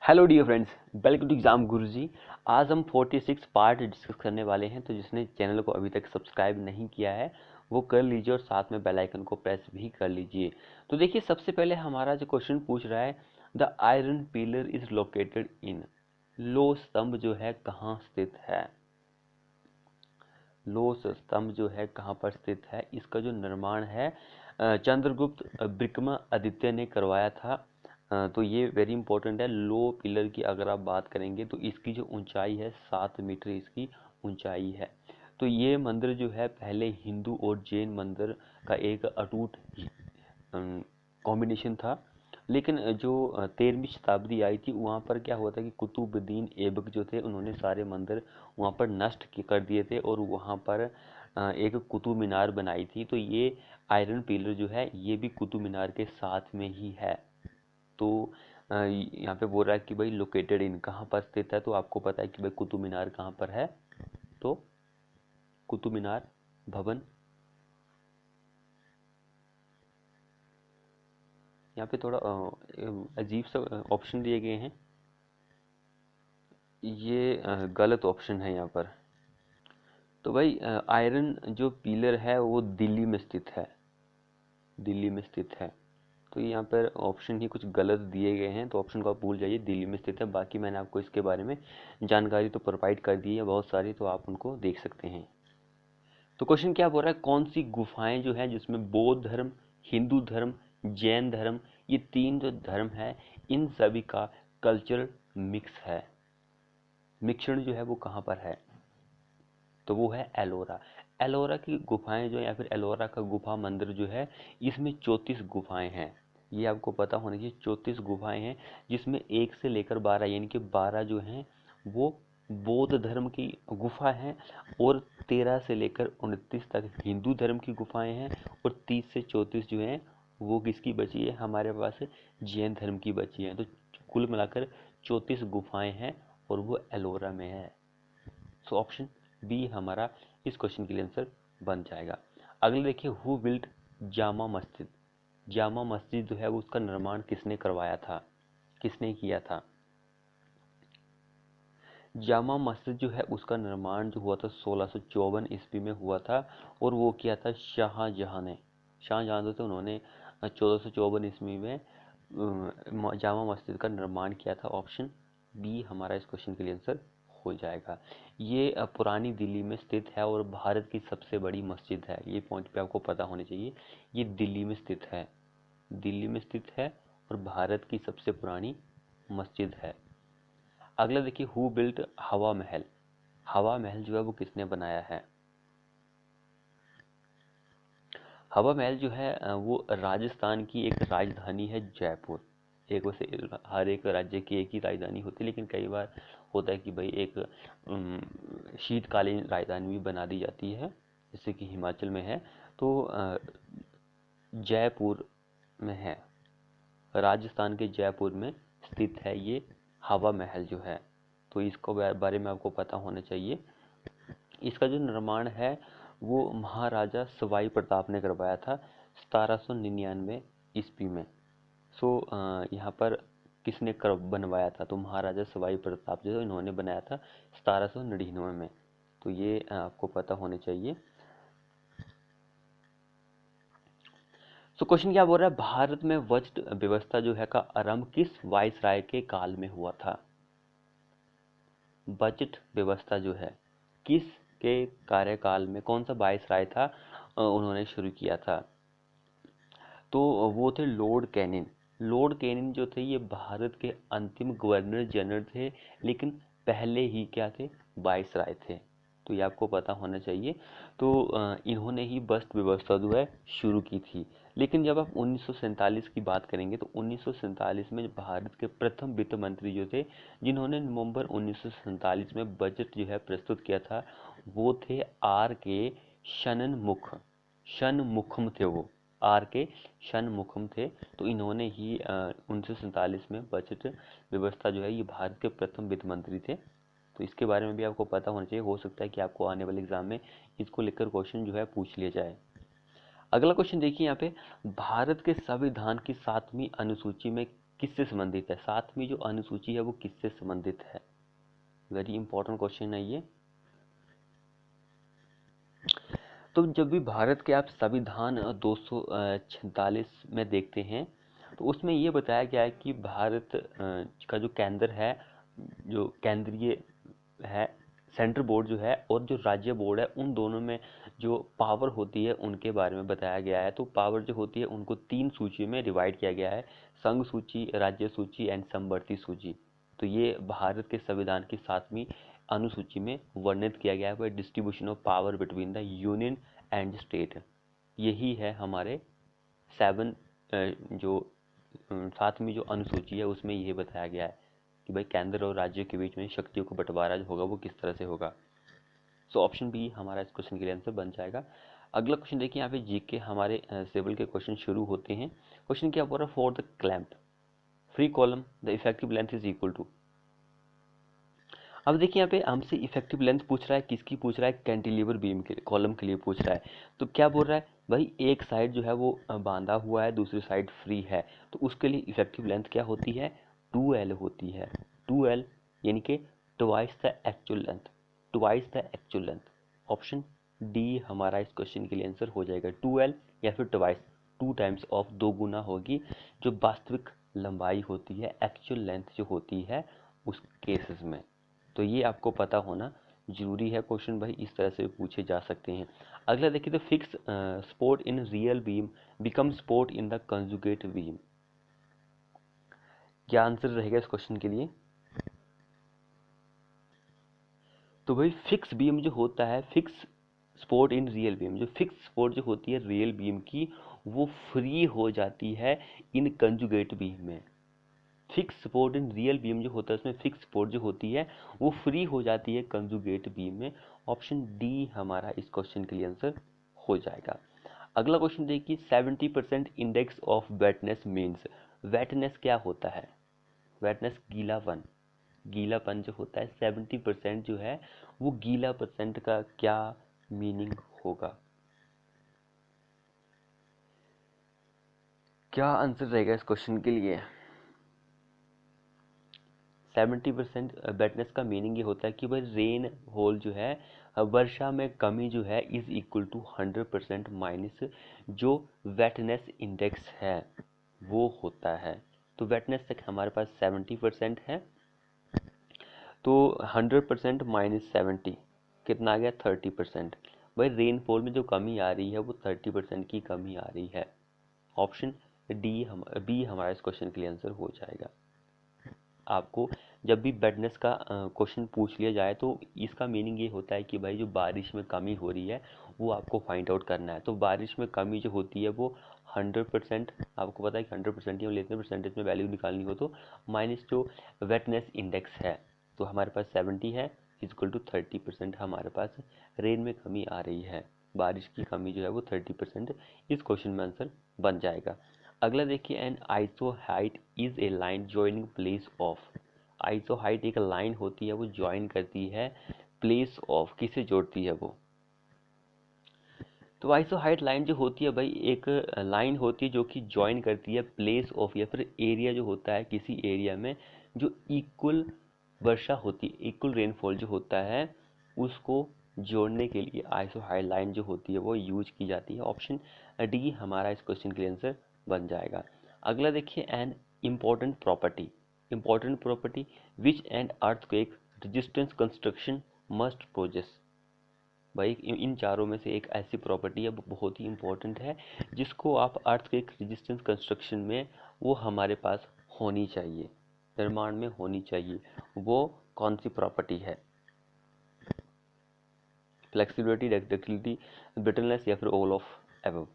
Hello dear friends, welcome to exam Guruji. आज हम 46 part discuss करने वाले हैं। तो जिसने चैनल को अभी तक सब्सक्राइब नहीं किया है वो कर लीजिए और साथ में बेल आइकन को प्रेस भी कर लीजिए। तो देखिए, सबसे पहले हमारा जो क्वेश्चन पूछ रहा है, the iron pillar is located in. लो स्तंभ जो है कहाँ स्थित है? लो स्तंभ जो है कहाँ पर स्थित है? इसका जो निर्माण है चंद्रगुप्त विक्रमादित्य ने करवाया था। तो ये वेरी इंपॉर्टेंट है। लो पिलर की अगर आप बात करेंगे तो इसकी जो ऊंचाई है 7 मीटर इसकी ऊंचाई है। तो ये मंदिर जो है पहले हिंदू और जैन मंदिर का एक अटूट कॉम्बिनेशन था। लेकिन जो 13वीं शताब्दी आई थी वहाँ पर क्या हुआ था कि कुतुबुद्दीन ऐबक जो थे उन्होंने सारे मंदिर वहाँ पर नष्ट कर दिए थे और वहाँ पर एक कुतुब मीनार बनाई थी। तो ये आयरन पिलर जो है ये भी कुतुब मीनार के साथ में ही है। तो यहाँ पे बोल रहा है कि भाई लोकेटेड इन कहाँ पर स्थित है। तो आपको पता है कि भाई कुतुब मीनार कहाँ पर है। तो कुतुब मीनार भवन, यहाँ पे थोड़ा अजीब सा ऑप्शन दिए गए हैं। ये गलत ऑप्शन है यहाँ पर। तो भाई आयरन जो पिलर है वो दिल्ली में स्थित है। दिल्ली में स्थित है। तो यहाँ पर ऑप्शन ही कुछ गलत दिए गए हैं, तो ऑप्शन को आप भूल जाइए, दिल्ली में स्थित है। बाकी मैंने आपको इसके बारे में जानकारी तो प्रोवाइड कर दी है बहुत सारी, तो आप उनको देख सकते हैं। तो क्वेश्चन क्या बोल रहा है, कौन सी गुफाएं जो है जिसमें बौद्ध धर्म, हिंदू धर्म, जैन धर्म, ये तीन जो धर्म है इन सभी का कल्चरल मिक्स है, मिश्रण जो है वो कहाँ पर है? तो वो है एलोरा। एलोरा की गुफाएं जो, या फिर एलोरा का गुफा मंदिर जो है इसमें 34 गुफाएं हैं। ये आपको पता होना चाहिए, 34 गुफाएं हैं जिसमें 1 से लेकर 12 यानी कि 12 जो हैं वो बौद्ध धर्म की गुफा हैं और 13 से लेकर 29 तक हिंदू धर्म की गुफाएं हैं और 30 से 34 जो हैं वो किसकी बची है हमारे पास? जैन धर्म की बची है। तो कुल मिलाकर 34 गुफाएं हैं और वो एलोरा में है। सो ऑप्शन बी हमारा इस क्वेश्चन के लिए आंसर बन जाएगा। अगले देखिए, हु बिल्ट जामा मस्जिद। जामा मस्जिद जो है वो उसका निर्माण किसने करवाया था, किसने किया था? जामा मस्जिद जो है उसका निर्माण जो हुआ था 1654 ईस्वी में हुआ था और वो किया था शाहजहां ने। शाहजहां जो थे उन्होंने 1454 ईस्वी में जामा मस्जिद का निर्माण किया था। ऑप्शन बी हमारा इस क्वेश्चन के लिए आंसर हो जाएगा। ये पुरानी दिल्ली में स्थित है और भारत की सबसे बड़ी मस्जिद है। ये पॉइंट पे आपको पता होने चाहिए, ये दिल्ली में स्थित है। दिल्ली में स्थित है और भारत की सबसे पुरानी मस्जिद है। अगला देखिए, हु बिल्ट हवा महल। हवा महल जो है वो किसने बनाया है? हवा महल जो है वो राजस्थान की एक राजधानी है जयपुर। एक वैसे हर एक राज्य की एक ही राजधानी होती है, लेकिन कई बार होता है कि भाई एक शीतकालीन राजधानी भी बना दी जाती है, जैसे कि हिमाचल में है। तो जयपुर में है, राजस्थान के जयपुर में स्थित है ये हवा महल जो है। तो इसको बारे में आपको पता होना चाहिए। इसका जो निर्माण है वो महाराजा सवाई प्रताप ने करवाया था 1799 ईस्वी में। सो यहाँ पर किसने कर बनवाया था? तो महाराजा सवाई प्रताप जो इन्होंने बनाया था 1799 में। तो ये आपको पता होने चाहिए। सो क्वेश्चन क्या बोल रहा है, भारत में वज्र व्यवस्था जो है का आरंभ किस वायसराय के काल में हुआ था? बजट व्यवस्था जो है किस के कार्यकाल में, कौन सा वायसराय था उन्होंने शुरू किया था? तो वो थे लॉर्ड कैनिंग। लॉर्ड कैनिंग जो थे ये भारत के अंतिम गवर्नर जनरल थे, लेकिन पहले ही क्या थे? वायसराय थे। तो ये आपको पता होना चाहिए। तो इन्होंने ही वस्त्र व्यवस्था जो है शुरू की थी। लेकिन जब आप 1947 की बात करेंगे तो 1947 में भारत के प्रथम वित्त मंत्री जो थे जिन्होंने नवंबर 1947 में बजट जो है प्रस्तुत किया था वो थे आर के शनमुख। शनमुखम थे वो, आर के शनमुखम थे। तो इन्होंने ही 1947 में बजट व्यवस्था जो है ये भारत के प्रथम वित्त मंत्री थे। तो इसके बारे में भी आपको पता होना चाहिए। हो सकता है कि आपको आने वाले एग्जाम में इसको लेकर क्वेश्चन जो है पूछ लिया जाए। अगला क्वेश्चन देखिए यहाँ पे, भारत के संविधान की 7वीं अनुसूची में किससे संबंधित है, 7वीं जो अनुसूची है वो किससे संबंधित है। वेरी इंपॉर्टेंट क्वेश्चन है ये। तो जब भी भारत के आप संविधान 246 में देखते हैं तो उसमें ये बताया गया है कि भारत का जो केंद्र है, जो केंद्रीय है, सेंट्रल बोर्ड जो है और जो राज्य बोर्ड है, उन दोनों में जो पावर होती है उनके बारे में बताया गया है। तो पावर जो होती है उनको 3 सूची में डिवाइड किया गया है, संघ सूची, राज्य सूची एंड समवर्ती सूची। तो ये भारत के संविधान की 7वीं अनुसूची में वर्णित किया गया है, distribution of power between the union and state. यही है हमारे 7वीं जो अनुसूची है उसमें यह बताया गया है कि भाई केंद्र और राज्य के बीच में शक्तियों का बंटवारा जो होगा वो किस तरह से होगा। सो ऑप्शन बी हमारा इस क्वेश्चन के लिए आंसर बन जाएगा। अगला क्वेश्चन देखिए, यहाँ पे जीके हमारे सिविल के क्वेश्चन शुरू होते हैं। क्वेश्चन क्या बोल रहा है, for the clamp free column the effective length is equal to. अब देखिए यहाँ पे हमसे इफेक्टिव लेंथ पूछ रहा है, किसकी पूछ रहा है, कैंटिलीवर बीम के कॉलम के लिए पूछ रहा है। तो क्या बोल रहा है भाई, एक साइड जो है वो बांधा हुआ है, दूसरी साइड फ्री है, तो उसके लिए इफेक्टिव लेंथ क्या होती है, 2L होती है। 2L यानी कि twice the actual length, twice the actual length. Option D हमारा इस क्वेश्चन के लिए आंसर हो जाएगा, 2L या फिर ट्वाइस, 2 टाइम्स ऑफ, 2 गुना होगी जो वास्तविक लंबाई होती है, एक्चुअल लेंथ जो होती है उस केसेस में। तो ये आपको पता होना जरूरी है। क्वेश्चन भाई इस तरह से पूछे जा सकते हैं। अगला देखिए, तो fix support in real beam become support in the conjugate beam. क्या आंसर रहेगा इस क्वेश्चन के लिए। तो भाई फिक्स बीम जो होता है, fix support in real beam, जो फिक्स सपोर्ट जो होती है रियल बीम की, वो फ्री हो जाती है इन कंजुगेट बीम में। Fix support in real beam जो होता है उसमें फिक्स सपोर्ट जो होती है वो फ्री हो जाती है कंजुगेट बीम में। ऑप्शन डी हमारा इस क्वेश्चन के लिए आंसर हो जाएगा। अगला क्वेश्चन देखिए, 70% इंडेक्स ऑफ वेटनेस मीन्स। वेटनेस क्या होता है, वेटनेस गीलापन, गीलापन जो होता है 70% जो है वो गीला परसेंट का क्या मीनिंग होगा। क्या आंसर रहेगा इस क्वेश्चन के लिए। 70% वेटनेस का मीनिंग ये होता है कि भाई रेन होल जो है, वर्षा में कमी जो है इज इक्वल टू 100% माइनस जो वेटनेस इंडेक्स है वो होता है। तो वेटनेस तक हमारे पास 70% है, तो 100% माइनस 70 कितना आ गया, 30%। भाई रेनफॉल में जो कमी आ रही है वो 30% की कमी आ रही है। ऑप्शन बी हमारा इस क्वेश्चन के लिए आंसर हो जाएगा। आपको जब भी वेटनेस का क्वेश्चन पूछ लिया जाए तो इसका मीनिंग ये होता है कि भाई जो बारिश में कमी हो रही है वो आपको फाइंड आउट करना है। तो बारिश में कमी जो होती है वो 100%, आपको पता है कि 100% ही लेते हैं, परसेंटेज में वैल्यू निकालनी हो तो माइनस जो वेटनेस इंडेक्स है, तो हमारे पास 70 है इक्वल टू 30% हमारे पास रेन में कमी आ रही है, बारिश की कमी जो है वो 30%। इस क्वेश्चन में आंसर बन जाएगा। अगला देखिए, an isohyet is a line joining place of. Isohyet एक लाइन होती है वो ज्वाइन करती है प्लेस ऑफ, किसे जोड़ती है वो। तो आइसोहाइट लाइन जो होती है भाई एक लाइन होती है जो कि ज्वाइन करती है प्लेस ऑफ या फिर एरिया जो होता है किसी एरिया में जो इक्वल वर्षा होती है, इक्वल रेनफॉल जो होता है उसको जोड़ने के लिए आइसोहाइट लाइन जो होती है वो यूज की जाती है। ऑप्शन डी हमारा इस क्वेश्चन के लिए आंसर बन जाएगा। अगला देखिए, an important property, important property which and earthquake resistance construction must possess. भाई इन चारों में से एक ऐसी प्रॉपर्टी है वो बहुत ही इंपॉर्टेंट है जिसको आप अर्थक्वेक रेजिस्टेंस कंस्ट्रक्शन में वो हमारे पास होनी चाहिए, निर्माण में होनी चाहिए। वो कौन सी प्रॉपर्टी है, फ्लेक्सिबिलिटी, डक्टिलिटी, ब्रिटलनेस या फिर ऑल ऑफ एबव।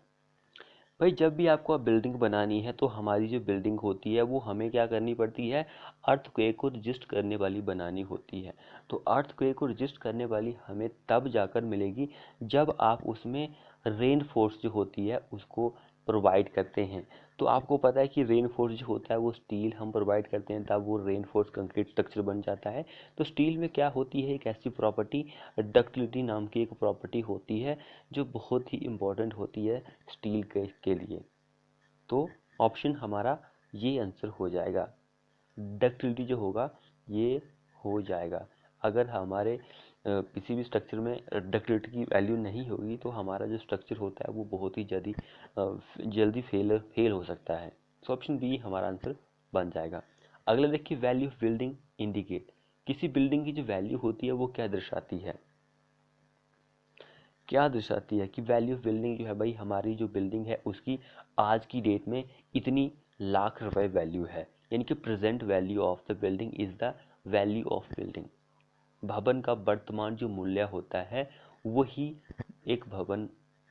भाई जब भी आपको बिल्डिंग बनानी है तो हमारी जो बिल्डिंग होती है वो हमें क्या करनी पड़ती है, अर्थक्वेक को रजिस्ट करने वाली बनानी होती है। तो अर्थक्वेक को रजिस्ट करने वाली हमें तब जाकर मिलेगी जब आप उसमें रेन फोर्स जो होती है उसको प्रोवाइड करते हैं। तो आपको पता है कि रेन फोर्स जो होता है वो स्टील हम प्रोवाइड करते हैं तब वो रेन फोर्स कंक्रीट स्ट्रक्चर बन जाता है। तो स्टील में क्या होती है, एक ऐसी प्रॉपर्टी डक्टिलिटी नाम की एक प्रॉपर्टी होती है जो बहुत ही इम्पोर्टेंट होती है स्टील के लिए। तो ऑप्शन हमारा ये आंसर हो जाएगा। डक्टिलिटी जो होगा ये हो जाएगा। अगर हमारे किसी भी स्ट्रक्चर में डक्टिलिटी की वैल्यू नहीं होगी तो हमारा जो स्ट्रक्चर होता है वो बहुत ही जल्दी फेल हो सकता है। सो ऑप्शन बी हमारा आंसर बन जाएगा। अगला देखिए, वैल्यू ऑफ बिल्डिंग इंडिकेट। किसी बिल्डिंग की जो वैल्यू होती है वो क्या दर्शाती है? क्या दर्शाती है कि वैल्यू ऑफ बिल्डिंग जो है भाई, हमारी जो बिल्डिंग है उसकी आज की डेट में इतनी लाख रुपए वैल्यू है, यानी कि present value of the building is the value of building. भवन का वर्तमान जो मूल्य होता है वही एक भवन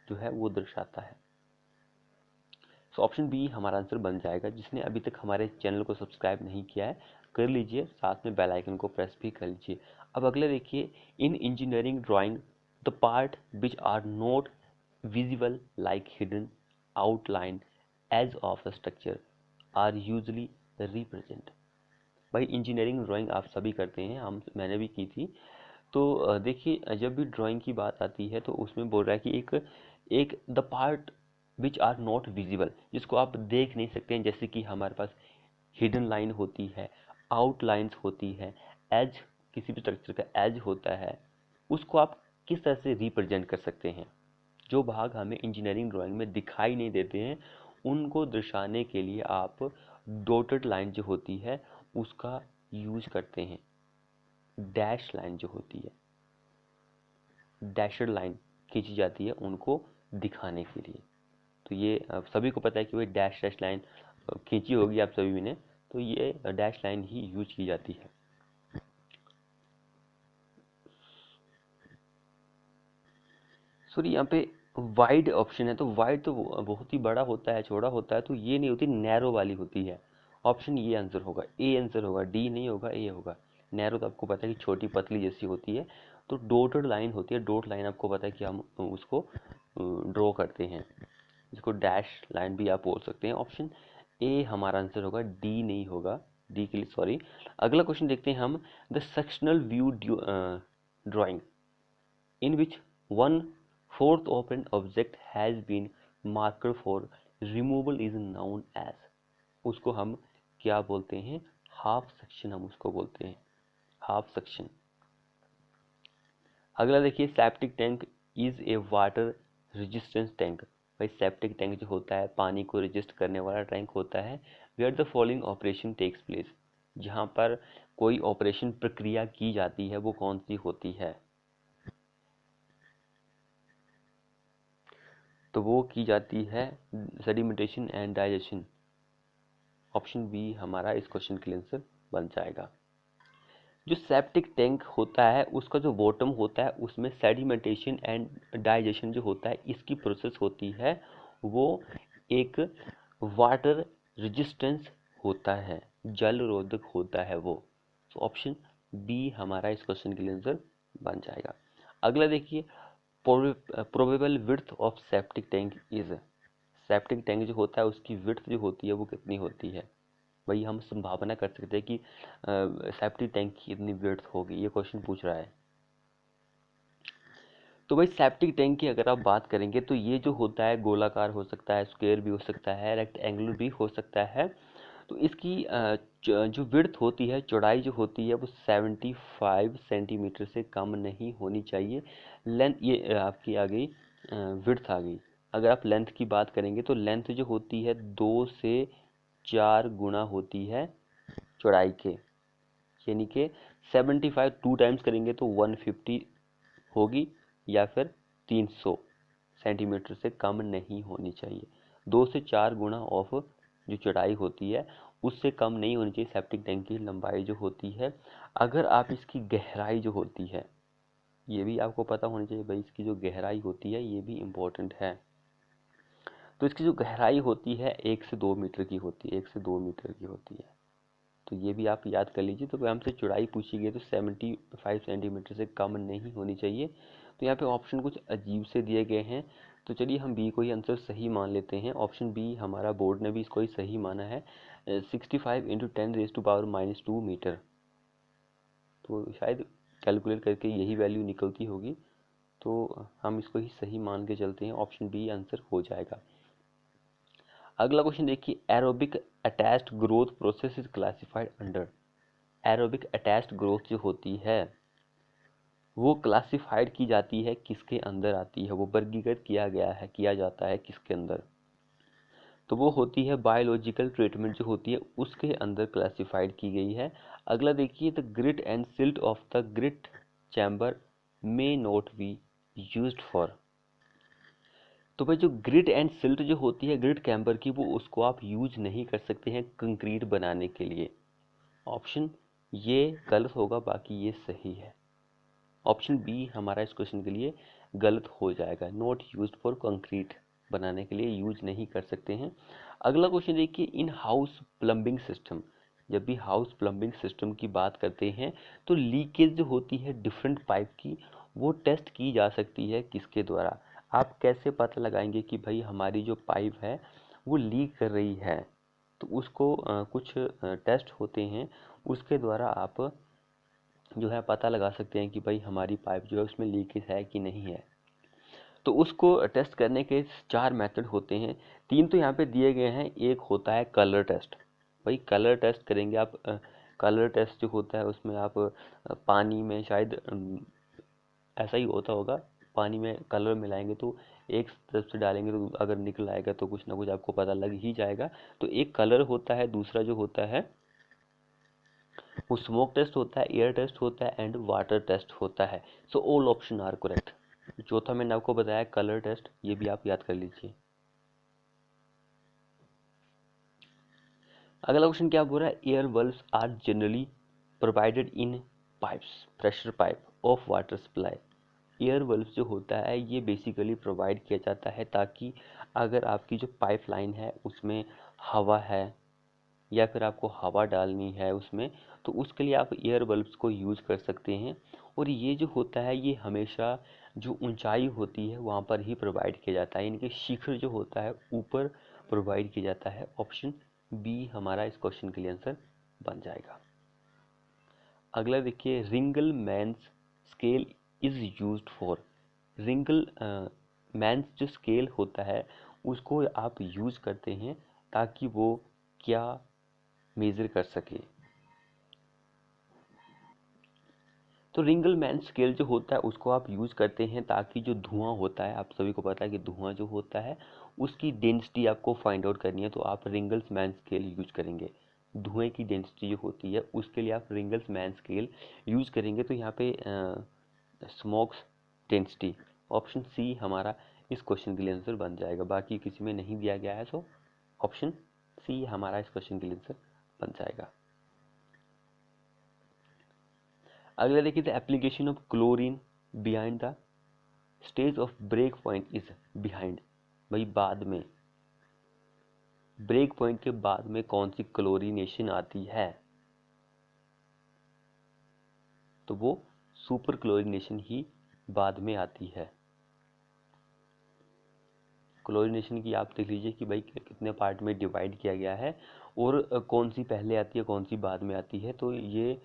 जो है वो दर्शाता है। सो ऑप्शन बी हमारा आंसर बन जाएगा। जिसने अभी तक हमारे चैनल को सब्सक्राइब नहीं किया है कर लीजिए, साथ में बेल आइकन को प्रेस भी कर लीजिए। अब अगले देखिए, in engineering drawing the part which are not visible like hidden outline edge of the structure are usually represent. भाई इंजीनियरिंग ड्राइंग आप सभी करते हैं, मैंने भी की थी। तो देखिए, जब भी ड्राइंग की बात आती है तो उसमें बोल रहा है कि एक एक the part which are not visible, जिसको आप देख नहीं सकते हैं, जैसे कि हमारे पास हिडन लाइन होती है, आउटलाइंस होती है, एज किसी भी स्ट्रक्चर का एज होता है, उसको आप किस तरह से रिप्रेजेंट कर सकते हैं? जो भाग हमें इंजीनियरिंग ड्राइंग में दिखाई नहीं देते हैं उनको दर्शाने के लिए आप डॉटेड लाइन जो होती है उसका यूज करते हैं। डैश लाइन जो होती है, डैशड लाइन खींची जाती है उनको दिखाने के लिए। तो ये सभी को पता है कि वही डैश डैश लाइन खींची होगी आप सभी ने, तो ये डैश लाइन ही यूज की जाती है। सॉरी, यहाँ पे वाइड ऑप्शन है, तो वाइड तो बहुत ही बड़ा होता है, चौड़ा होता है, तो ये नहीं होती, नैरो वाली होती है। ऑप्शन ये आंसर होगा, ए आंसर होगा, डी नहीं होगा, ए होगा। नैरो तो आपको पता है कि छोटी पतली जैसी होती है, तो डॉटेड लाइन होती है, डॉट लाइन आपको पता है कि हम उसको ड्रॉ करते हैं, जिसको डैश लाइन भी आप बोल सकते हैं। ऑप्शन ए हमारा आंसर होगा, डी नहीं होगा, डी के लिए सॉरी। अगला क्वेश्चन देखते हैं हम, the sectional view drawing in which one fourth of an object has been marked for removal is known as। उसको हम क्या बोलते हैं? हाफ सेक्शन हम उसको बोलते हैं, हाफ सेक्शन। अगला देखिए, septic tank is a water resistance tank. भाई सेप्टिक टैंक जो होता है पानी को रेजिस्ट करने वाला टैंक होता है। Where the following operation takes place, जहाँ पर कोई ऑपरेशन प्रक्रिया की जाती है वो कौन सी होती है? तो वो की जाती है sedimentation and digestion. Option B हमारा इस क्वेश्चन के लिए आंसर बन जाएगा। जो सेप्टिक टैंक होता है उसका जो बॉटम होता है उसमें सेडिमेंटेशन एंड डाइजेशन जो होता है इसकी प्रोसेस होती है, वो एक वाटर रेजिस्टेंस होता है, जल रोधक होता है वो। तो ऑप्शन बी हमारा इस क्वेश्चन के लिए आंसर बन जाएगा। अगला देखिए, probable width of septic tank is. Septic tank जो होता है उसकी विड्थ जो होती है वो कितनी होती है? भाई हम संभावना कर सकते हैं कि सेप्टिक टैंक की इतनी विड्थ होगी, ये क्वेश्चन पूछ रहा है। तो भाई सेप्टिक टैंक की अगर आप बात करेंगे तो ये जो होता है गोलाकार हो सकता है, स्क्वायर भी हो सकता है, रेक्टेंगुलर भी हो सकता है। तो इसकी जो विड्थ होती है, चौड़ाई जो होती है वो 75 सेंटीमीटर से कम नहीं होनी चाहिए। लेंथ ये आपकी आ गई, विड्थ आ गई। अगर आप लेंथ की बात करेंगे तो लेंथ जो होती है 2 से 4 गुना होती है चौड़ाई के, यानी कि 75 टू टाइम्स करेंगे तो 150 होगी, या फिर 300 सेंटीमीटर से कम नहीं होनी चाहिए। 2 से 4 गुना ऑफ जो चौड़ाई होती है उससे कम नहीं होनी चाहिए सेप्टिक टैंक की लंबाई जो होती है। अगर आप इसकी गहराई जो होती है ये भी आपको पता होनी चाहिए भाई, इसकी जो गहराई होती है ये भी इम्पोर्टेंट है। तो इसकी जो गहराई होती है 1 से 2 मीटर की होती है, 1 से 2 मीटर की होती है। तो ये भी आप याद कर लीजिए। तो हमसे चौड़ाई पूछी गई तो 75 सेंटीमीटर से कम नहीं होनी चाहिए। तो यहाँ पे ऑप्शन कुछ अजीब से दिए गए हैं, तो चलिए हम बी को ही आंसर सही मान लेते हैं। ऑप्शन बी हमारा बोर्ड ने भी इसको ही सही माना है, 65 इंटू 10⁻⁻2 मीटर। तो शायद कैलकुलेट करके यही वैल्यू निकलती होगी, तो हम इसको ही सही मान के चलते हैं, ऑप्शन बी आंसर हो जाएगा। अगला क्वेश्चन देखिए, aerobic attached growth process is classified under. Aerobic attached growth जो होती है वो क्लासिफाइड की जाती है किसके अंदर आती है, वो वर्गीकृत किया जाता है किसके अंदर, तो वो होती है बायोलॉजिकल ट्रीटमेंट जो होती है उसके अंदर क्लासिफाइड की गई है। अगला देखिए, the grit and silt of the grit chamber may not be used for. तो भाई जो ग्रिट एंड सिल्ट जो होती है ग्रिट चैम्बर की, वो उसको आप यूज नहीं कर सकते हैं कंक्रीट बनाने के लिए। ऑप्शन ये गलत होगा, बाकी ये सही है। ऑप्शन बी हमारा इस क्वेश्चन के लिए गलत हो जाएगा, नॉट यूज्ड फॉर कंक्रीट बनाने के लिए यूज नहीं कर सकते हैं। अगला क्वेश्चन देखिए, इन हाउस प्लम्बिंग सिस्टम, जब भी हाउस प्लम्बिंग सिस्टम की बात करते हैं तो लीकेज जो होती है डिफरेंट पाइप की, वो टेस्ट की जा सकती है किसके द्वारा। आप कैसे पता लगाएंगे कि भाई हमारी जो पाइप है वो लीक कर रही है, तो उसको कुछ टेस्ट होते हैं उसके द्वारा आप जो है पता लगा सकते हैं कि भाई हमारी पाइप जो है उसमें लीकेज है कि नहीं है। तो उसको टेस्ट करने के 4 मेथड होते हैं, 3 तो यहाँ पे दिए गए हैं, एक होता है कलर टेस्ट। भाई कलर टेस्ट करेंगे आप, कलर टेस्ट जो होता है उसमें आप पानी में शायद ऐसा ही होता होगा, पानी में कलर मिलाएंगे तो एक तरफ से डालेंगे तो अगर निकल आएगा तो कुछ ना कुछ आपको पता लग ही जाएगा। तो एक कलर होता है, दूसरा जो होता है वो स्मोक टेस्ट होता है, एयर टेस्ट होता है एंड वाटर टेस्ट होता है। So all option are correct. चौथा मैंने आपको बताया कलर टेस्ट, ये भी आप याद कर लीजिए। अगला क्वेश्चन क्या बोल रहा है, air valves are generally provided in pipes, pressure pipe of water supply. Air बल्ब जो होता है ये बेसिकली प्रोवाइड किया जाता है ताकि अगर आपकी जो पाइपलाइन है उसमें हवा है या फिर आपको हवा डालनी है उसमें, तो उसके लिए आप एयर बल्ब्स को यूज़ कर सकते हैं। और ये जो होता है ये हमेशा जो ऊंचाई होती है वहाँ पर ही प्रोवाइड किया जाता है, इनके शिखर जो होता है ऊपर प्रोवाइड किया जाता है। ऑप्शन बी हमारा इस क्वेश्चन के लिए आंसर बन जाएगा। अगला देखिए, Ringelmann's scale is used for. Ringelmann's जो स्केल होता है उसको आप यूज़ करते हैं ताकि वो क्या मेजर कर सके। तो रिंगल मैन स्केल जो होता है उसको आप यूज़ करते हैं ताकि जो धुआं होता है, आप सभी को पता है कि धुआं जो होता है उसकी डेंसिटी आपको फाइंड आउट करनी है, तो आप रिंगल्स मैन स्केल यूज करेंगे। धुएं की डेंसिटी जो होती है उसके लिए आप रिंगल्स मैन स्केल यूज करेंगे। तो यहाँ पे स्मोक्स डेंसिटी, ऑप्शन सी हमारा इस क्वेश्चन के लिए आंसर बन जाएगा, बाकी किसी में नहीं दिया गया है, सो ऑप्शन सी हमारा इस क्वेश्चन के लिए आंसर बन जाएगा। अगला देखिए, the application of chlorine behind the stage of break point is behind. भाई बाद में, ब्रेक पॉइंट के बाद में कौन सी क्लोरीनेशन आती है, तो वो सुपर क्लोरीनेशन ही बाद में आती है। क्लोरीनेशन की आप देख लीजिए कि भाई कितने पार्ट में डिवाइड किया गया है और कौन सी पहले आती है कौन सी बाद में आती है, तो ये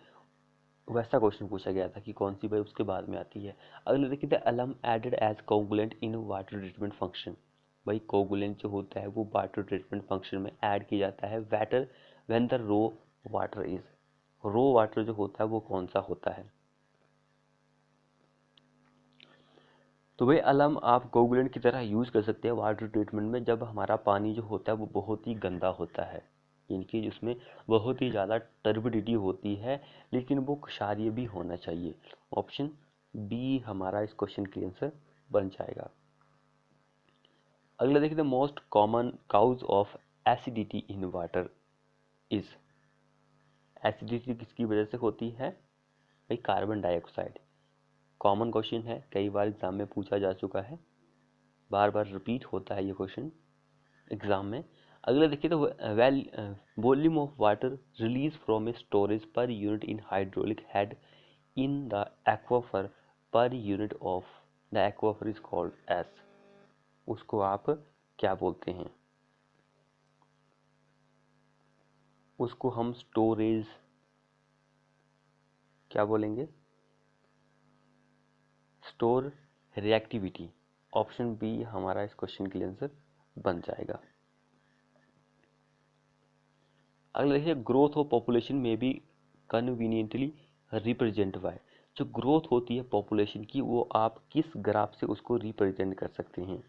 वैसा क्वेश्चन पूछा गया था कि कौन सी भाई उसके बाद में आती है। अगले देखिए, the alum added as coagulant in water treatment function. भाई कोगुलेंट जो होता है वो वाटर ट्रीटमेंट फंक्शन में ऐड किया जाता है water when the raw water is. Raw water जो होता है वो कौन सा होता है, तो भाई अलम आप कोगुलेंट की तरह यूज़ कर सकते हैं वाटर ट्रीटमेंट में जब हमारा पानी जो होता है वो बहुत ही गंदा होता है, इनकी जिसमें बहुत ही ज़्यादा टर्बिडिटी होती है, लेकिन वो क्षारीय भी होना चाहिए। ऑप्शन बी हमारा इस क्वेश्चन का आंसर बन जाएगा। अगला देखिए, the most common cause of acidity in water is. Acidity किसकी वजह से होती है, भाई कार्बन डाइऑक्साइड। कॉमन क्वेश्चन है, कई बार एग्जाम में पूछा जा चुका है, बार बार रिपीट होता है ये क्वेश्चन एग्जाम में। अगला देखिए, तो volume of water release from a storage per unit in hydraulic head in the aquifer per unit of the aquifer is called S. उसको आप क्या बोलते हैं, उसको हम स्टोरेज क्या बोलेंगे, स्टोर रिएक्टिविटी। ऑप्शन बी हमारा इस क्वेश्चन के लिए आंसर बन जाएगा। अगला देखिए, ग्रोथ ऑफ पॉपुलेशन में बी कन्वीनियंटली रिप्रेजेंट बाय। जो ग्रोथ होती है पॉपुलेशन की, वो आप किस ग्राफ से उसको रिप्रेजेंट कर सकते हैं,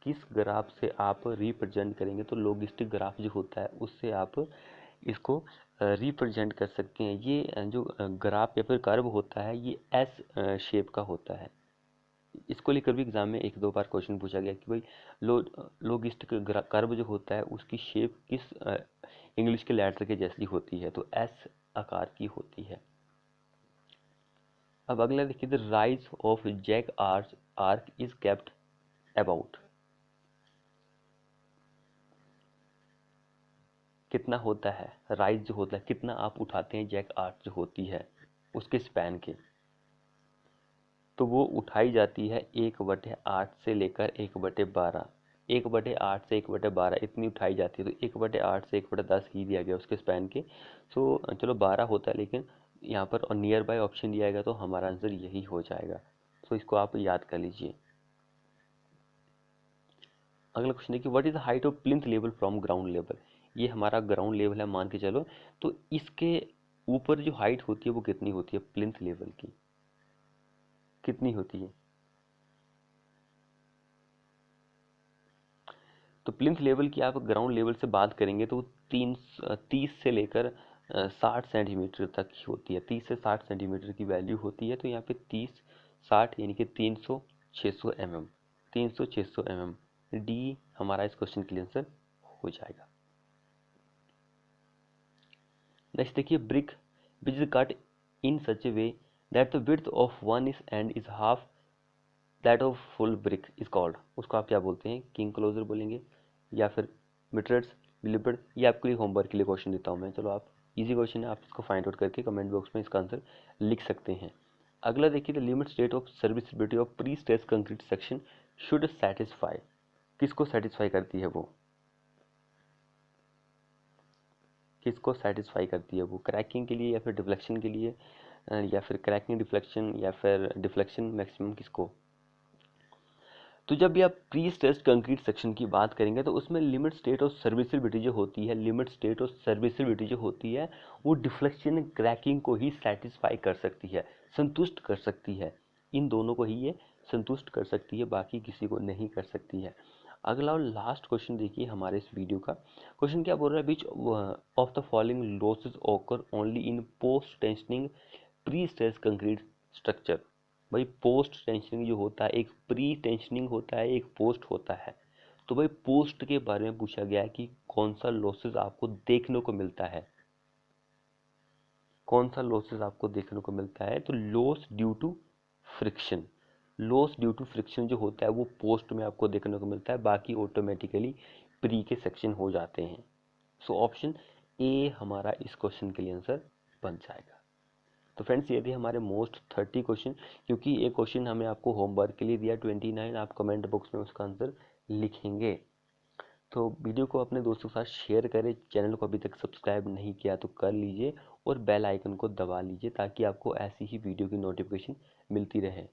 किस ग्राफ से आप रिप्रेजेंट करेंगे, तो लॉगिस्टिक ग्राफ जो होता है उससे आप इसको रिप्रेजेंट कर सकते हैं। ये जो ग्राफ या फिर कर्व होता है ये एस शेप का होता है। इसको लेकर भी एग्जाम में एक दो बार क्वेश्चन पूछा गया कि भाई लॉगिस्टिक कर्व जो होता है उसकी शेप किस इंग्लिश के लेटर के जैसी होती है, तो एस आकार की होती है। अब अगला देखिए, the rise of jack arch is kept about. कितना होता है राइज जो होता है, कितना आप उठाते हैं जैक आर्क जो होती है उसके स्पैन के, तो वो उठाई जाती है 1/8 से लेकर 1/12। 1/8 से 1/12 इतनी उठाई जाती है, तो 1/8 से 1/10 ही दिया गया उसके स्पैन के। सो चलो 12 होता है, लेकिन यहाँ पर और नियर बाय ऑप्शन दिया गया तो हमारा आंसर यही हो जाएगा। सो इसको आप याद कर लीजिए। अगला क्वेश्चन देखिए, what is the height of plinth level from ground level. ये हमारा ग्राउंड लेवल है मान के चलो, तो इसके ऊपर जो हाइट होती है वो कितनी होती है, प्लिंथ लेवल की कितनी होती है। तो प्लिंथ लेवल की आप ग्राउंड लेवल से बात करेंगे तो 30 से लेकर 60 सेंटीमीटर तक ही होती है। 30 से 60 सेंटीमीटर की वैल्यू होती है। तो यहाँ पे 30 60 यानी कि 300 600 mm, 300 600 mm डी हमारा इस क्वेश्चन के लिए आंसर हो जाएगा। नेक्स्ट देखिए, brick which is cut in such A way that the width of one is and is half that of full brick is called. उसको आप क्या बोलते हैं, किंग क्लोजर बोलेंगे या फिर मिटर्स लिपिड। ये आपके लिए होमवर्क के लिए क्वेश्चन देता हूँ मैं। चलो आप, इजी क्वेश्चन है, आप इसको फाइंड आउट करके कमेंट बॉक्स में इसका आंसर लिख सकते हैं। अगला देखिए, the limit state of serviceability of pre stress concrete section should satisfy. किसको सेटिस्फाई करती है वो, किसको सेटिस्फाई करती है वो, क्रैकिंग के लिए या फिर डिफ्लेक्शन के लिए, या फिर क्रैकिंग डिफ्लेक्शन या फिर डिफ्लेक्शन मैक्सिमम, किसको। तो जब भी आप प्री स्ट्रेस्ड कंक्रीट सेक्शन की बात करेंगे तो उसमें लिमिट स्टेट ऑफ सर्विसिबिलिटी जो होती है, लिमिट स्टेट ऑफ सर्विसिबिलिटी जो होती है वो डिफ्लेक्शन क्रैकिंग को ही सेटिस्फाई कर सकती है, संतुष्ट कर सकती है। इन दोनों को ही ये संतुष्ट कर सकती है, बाकी किसी को नहीं कर सकती है। अगला और लास्ट क्वेश्चन देखिए हमारे इस वीडियो का। क्वेश्चन क्या बोल रहा है, which of the following losses occur only in post tensioning pre stress concrete structure. भाई पोस्ट टेंशनिंग जो होता है, एक प्री टेंशनिंग होता है, एक पोस्ट होता है। तो भाई पोस्ट के बारे में पूछा गया है कि कौन सा लॉसेस आपको देखने को मिलता है, कौन सा लॉसेस आपको देखने को मिलता है। तो loss due to friction, loss due to friction जो होता है वो पोस्ट में आपको देखने को मिलता है, बाकी ऑटोमेटिकली प्री के सेक्शन हो जाते हैं। सो ऑप्शन ए हमारा इस क्वेश्चन के लिए आंसर बन जाएगा। तो फ्रेंड्स ये थे हमारे मोस्ट 30 क्वेश्चन, क्योंकि एक क्वेश्चन हमें आपको होमवर्क के लिए दिया 29, आप कमेंट बॉक्स में उसका आंसर लिखेंगे। तो वीडियो को अपने दोस्तों के साथ शेयर करें, चैनल को अभी तक सब्सक्राइब नहीं किया तो कर लीजिए और बेल आइकन को दबा लीजिए ताकि आपको ऐसी ही वीडियो की नोटिफिकेशन मिलती रहे।